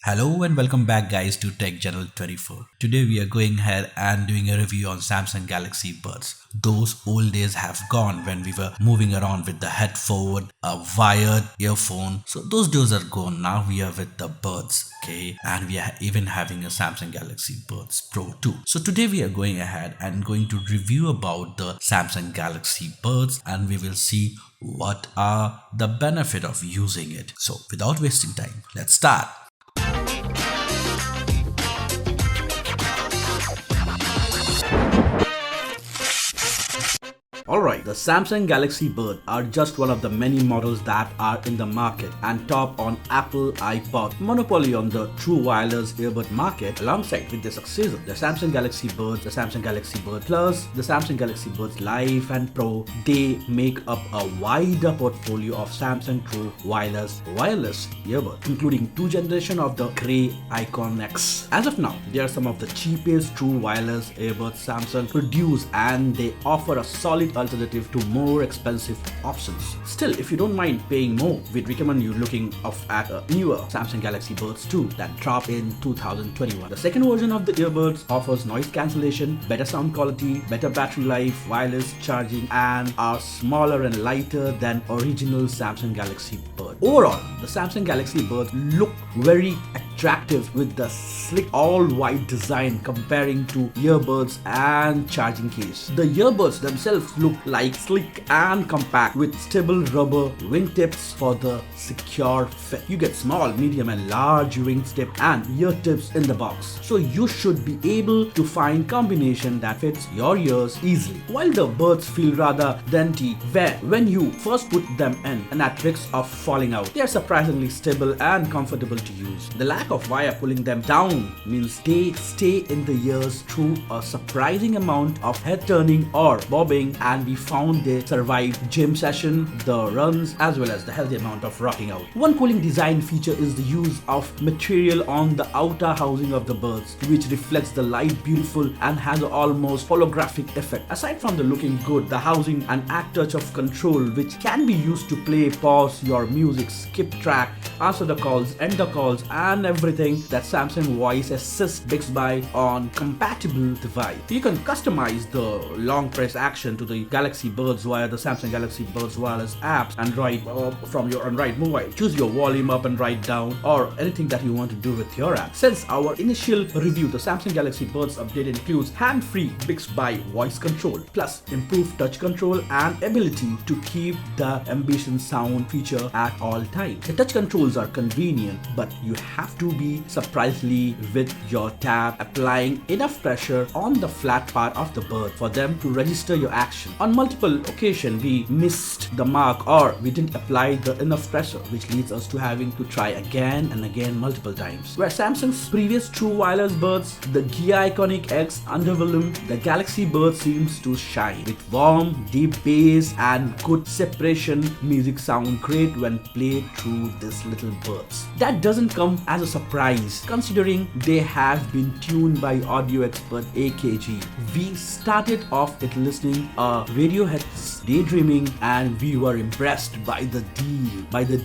Hello and welcome back guys to Tech Journal 24. Today we are going ahead and doing a review on Samsung Galaxy Buds. Those old days have gone when we were moving around with the headphone, a wired earphone. So those days are gone. Now we are with the Buds, okay? And we are even having a Samsung Galaxy Buds Pro 2. So today we are going ahead and going to review about the Samsung Galaxy Buds and we will see what are the benefit of using it. So without wasting time, let's start. Alright, the Samsung Galaxy Buds are just one of the many models that are in the market and top on Apple iPod monopoly on the true wireless earbud market alongside with their successor, the Samsung Galaxy Buds, the Samsung Galaxy Buds Plus, the Samsung Galaxy Buds Live and Pro. They make up a wider portfolio of Samsung true wireless earbuds, including two generations of the Grey Icon X. As of now, they are some of the cheapest true wireless earbuds Samsung produce and they offer a solid alternative to more expensive options. Still, if you don't mind paying more, we'd recommend you looking at a newer Samsung Galaxy Buds 2 that dropped in 2021. The second version of the earbuds offers noise cancellation, better sound quality, better battery life, wireless charging, and are smaller and lighter than original Samsung Galaxy Buds. Overall, the Samsung Galaxy Buds look very attractive with the slick all-white design comparing to earbuds and charging case. The earbuds themselves look like sleek and compact with stable rubber wingtips for the secure fit. You get small, medium and large wingtip and ear tips in the box. So you should be able to find combination that fits your ears easily. While the buds feel rather dainty when you first put them in and at risk of falling out, they are surprisingly stable and comfortable to use. The lack of wire pulling them down means they stay in the ears through a surprising amount of head turning or bobbing, and we found they survived gym session, the runs, as well as the healthy amount of rocking out. One cooling design feature is the use of material on the outer housing of the buds, which reflects the light beautiful and has an almost holographic effect. Aside from the looking good, the housing and act touch of control, which can be used to play, pause your music, skip track, answer the calls, end the calls, and everything that Samsung Voice Assist Bixby on compatible device. You can customize the long press action to the Galaxy Buds via the Samsung Galaxy Buds wireless apps from your Android mobile. Choose your volume up and right down or anything that you want to do with your app. Since our initial review, the Samsung Galaxy Buds update includes hand-free Bixby voice control, plus improved touch control and ability to keep the ambient sound feature at all times. The touch controls are convenient, but you have to be surprisingly with your tab applying enough pressure on the flat part of the bud for them to register your action. On multiple occasions, we missed the mark or we didn't apply the enough pressure, which leads us to having to try again and again multiple times. Where Samsung's previous true wireless buds, the Gia Iconic X underwhelmed, the Galaxy Buds seems to shine with warm, deep bass and good separation. Music sound great when played through this little buds. That doesn't come as a surprise considering they have been tuned by audio expert AKG. We started off with listening Radiohead's Daydreaming and we were impressed by the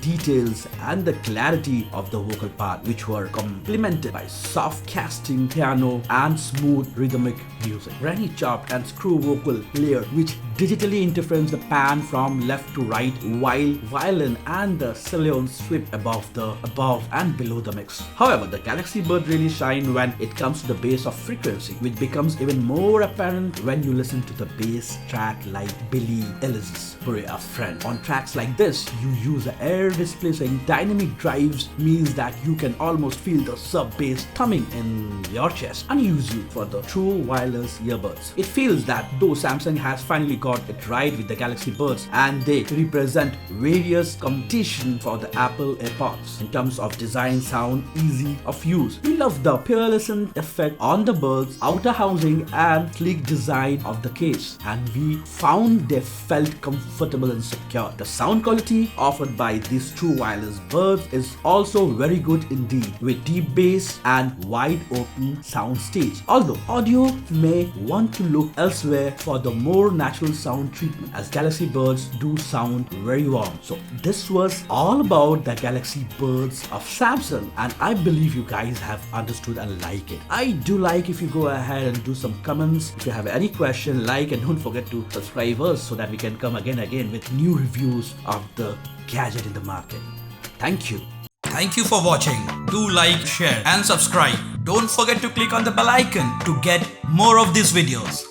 details and the clarity of the vocal part, which were complemented by soft casting piano and smooth rhythmic music. Granny chopped and screw vocal layer which digitally interferes the pan from left to right, while violin and the cello sweep above and below the mix. However, the Galaxy Bud really shine when it comes to the bass of frequency, which becomes even more apparent when you listen to the bass track like Billie Eilish's Pray a Friend. On tracks like this, you use the air displacing dynamic drives means that you can almost feel the sub bass thumbing in your chest, unusual for the true wireless earbuds. It feels that though Samsung has finally got it right with the Galaxy Buds and they represent various competition for the Apple AirPods in terms of design, sound, easy of use. We love the pearlescent effect on the buds, outer housing and sleek design of the case, and we found they felt comfortable and secure. The sound quality offered by these true wireless buds is also very good indeed, with deep bass and wide open sound stage. Although audio may want to look elsewhere for the more natural sound treatment, as Galaxy Buds do sound very warm. So this was all about the Galaxy Buds of Samsung, and I believe you guys have understood and like it. I do like if you go ahead and do some comments. If you have any question, like, and don't forget to subscribe us so that we can come again with new reviews of the gadget in the market. Thank you. Thank you for watching. Do like, share and subscribe. Don't forget to click on the bell icon to get more of these videos.